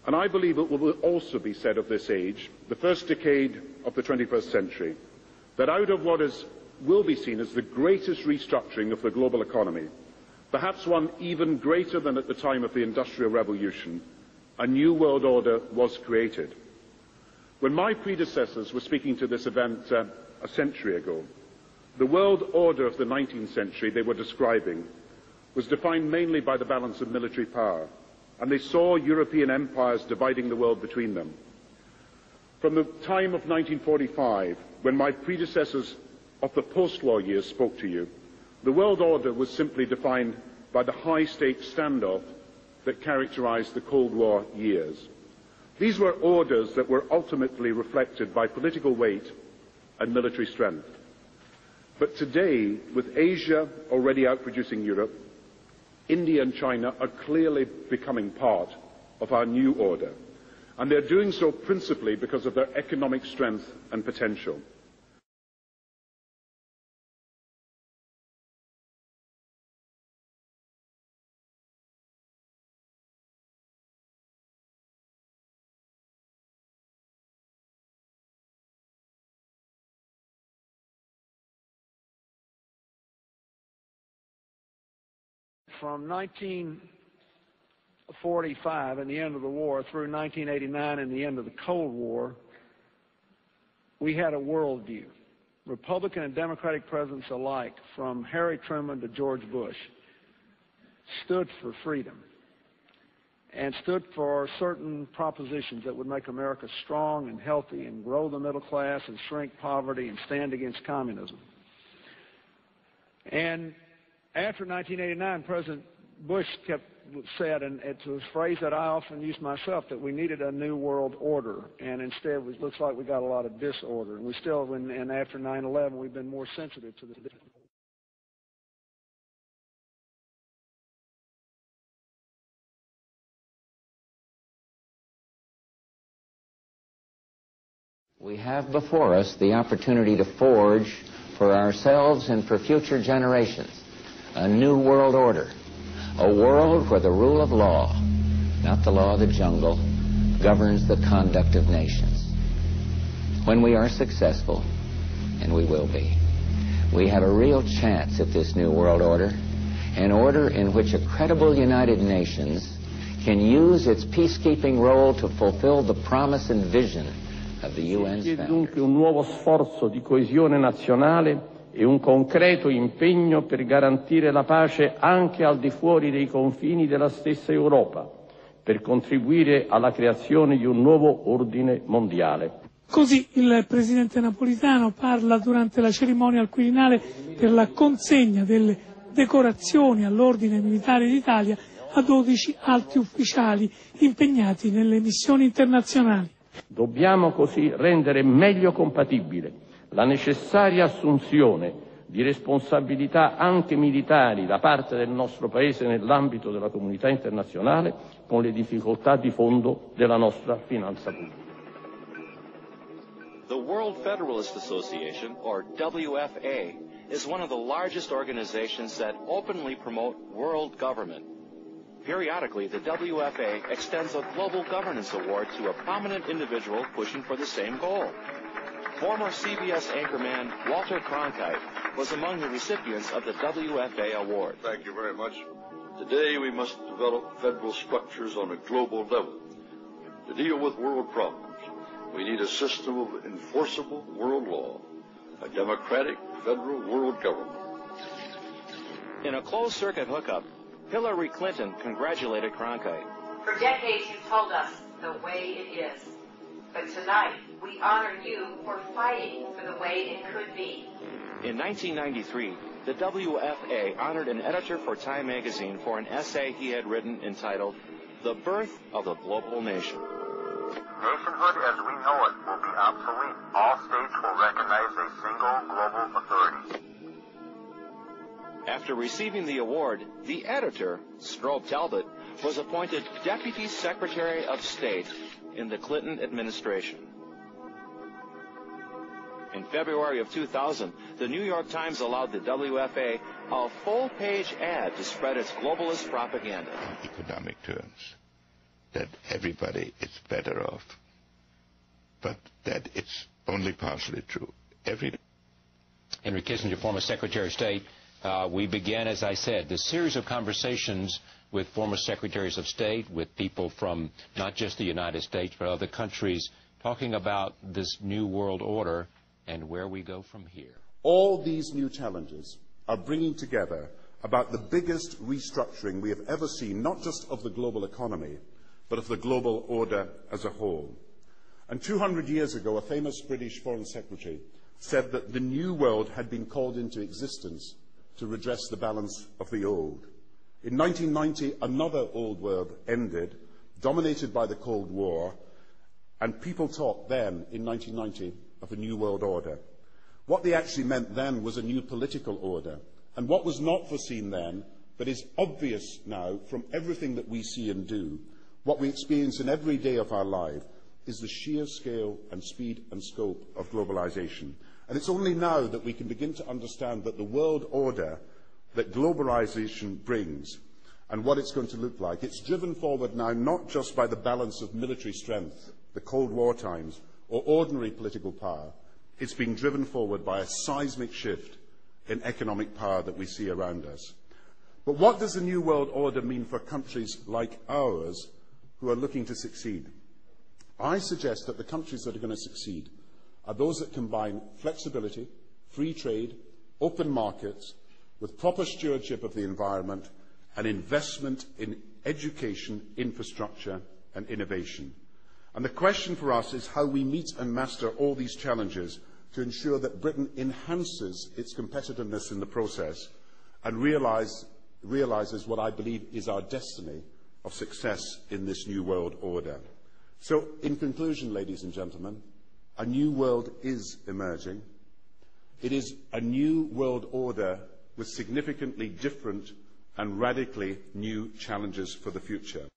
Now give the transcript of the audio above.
And I believe it will also be said of this age, the first decade of the 21st century, that out of what will be seen as the greatest restructuring of the global economy, perhaps one even greater than at the time of the Industrial Revolution, a new world order was created. When my predecessors were speaking to this event a century ago, the world order of the 19th century they were describing was defined mainly by the balance of military power, and they saw European empires dividing the world between them. From the time of 1945, when my predecessors of the post-war years spoke to you, the world order was simply defined by the high-stakes standoff that characterized the Cold War years. These were orders that were ultimately reflected by political weight and military strength. But today, with Asia already outproducing Europe, India and China are clearly becoming part of our new order, and they're doing so principally because of their economic strength and potential. From 1945 and the end of the war through 1989 and the end of the Cold War, we had a worldview. Republican and Democratic presidents alike, from Harry Truman to George Bush, stood for freedom and stood for certain propositions that would make America strong and healthy and grow the middle class and shrink poverty and stand against communism. And after 1989, President Bush said, and it's a phrase that I often use myself, that we needed a new world order, and instead it looks like we got a lot of disorder. And we still, and after 9/11, we've been more sensitive to the disorder. We have before us the opportunity to forge for ourselves and for future generations a new world order, a world where the rule of law, not the law of the jungle, governs the conduct of nations. When we are successful, and we will be, we have a real chance at this new world order, an order in which a credible United Nations can use its peacekeeping role to fulfill the promise and vision of the UN's Chiede dunque un nuovo sforzo di coesione nazionale e un concreto impegno per garantire la pace anche al di fuori dei confini della stessa Europa, per contribuire alla creazione di un nuovo ordine mondiale. Così il presidente Napolitano parla durante la cerimonia al Quirinale per la consegna delle decorazioni all'Ordine Militare d'Italia a 12 alti ufficiali impegnati nelle missioni internazionali. Dobbiamo così rendere meglio compatibile la necessaria assunzione di responsabilità anche militari da parte del nostro Paese nell'ambito della comunità internazionale con le difficoltà di fondo della nostra finanza pubblica. The World Federalist Association, or WFA, is one of the largest organizations that openly promote world government. Periodically, the WFA extends a Global Governance Award to a prominent individual pushing for the same goal. Former CBS anchorman Walter Cronkite was among the recipients of the WFA award. Thank you very much. Today we must develop federal structures on a global level to deal with world problems. We need a system of enforceable world law, a democratic federal world government. In a closed-circuit hookup, Hillary Clinton congratulated Cronkite. For decades you told us the way it is. But tonight, we honor you for fighting for the way it could be. In 1993, the WFA honored an editor for Time magazine for an essay he had written entitled, The Birth of the Global Nation. Nationhood as we know it will be obsolete. All states will recognize a single global authority. After receiving the award, the editor, Strobe Talbot, was appointed Deputy Secretary of State in the Clinton administration. In February of 2000, the New York Times allowed the WFA a full-page ad to spread its globalist propaganda. In economic terms, that everybody is better off. But that it's only partially true. Henry Kissinger, former Secretary of State, we began, as I said, this series of conversations with former Secretaries of State, with people from not just the United States, but other countries, talking about this new world order and where we go from here. All these new challenges are bringing together about the biggest restructuring we have ever seen, not just of the global economy, but of the global order as a whole. And 200 years ago, a famous British Foreign Secretary said that the new world had been called into existence to redress the balance of the old. In 1990, another old world ended, dominated by the Cold War, and people talked then, in 1990, of a new world order. What they actually meant then was a new political order. And what was not foreseen then, but is obvious now from everything that we see and do, what we experience in every day of our life, is the sheer scale and speed and scope of globalization. And it's only now that we can begin to understand that the world order that globalization brings and what it's going to look like, it's driven forward now not just by the balance of military strength, the Cold War times, or ordinary political power. It's being driven forward by a seismic shift in economic power that we see around us. But what does the new world order mean for countries like ours who are looking to succeed? I suggest that the countries that are going to succeed are those that combine flexibility, free trade, open markets, with proper stewardship of the environment and investment in education, infrastructure and innovation. And the question for us is how we meet and master all these challenges to ensure that Britain enhances its competitiveness in the process and realizes what I believe is our destiny of success in this new world order. So, in conclusion, ladies and gentlemen, a new world is emerging. It is a new world order with significantly different and radically new challenges for the future.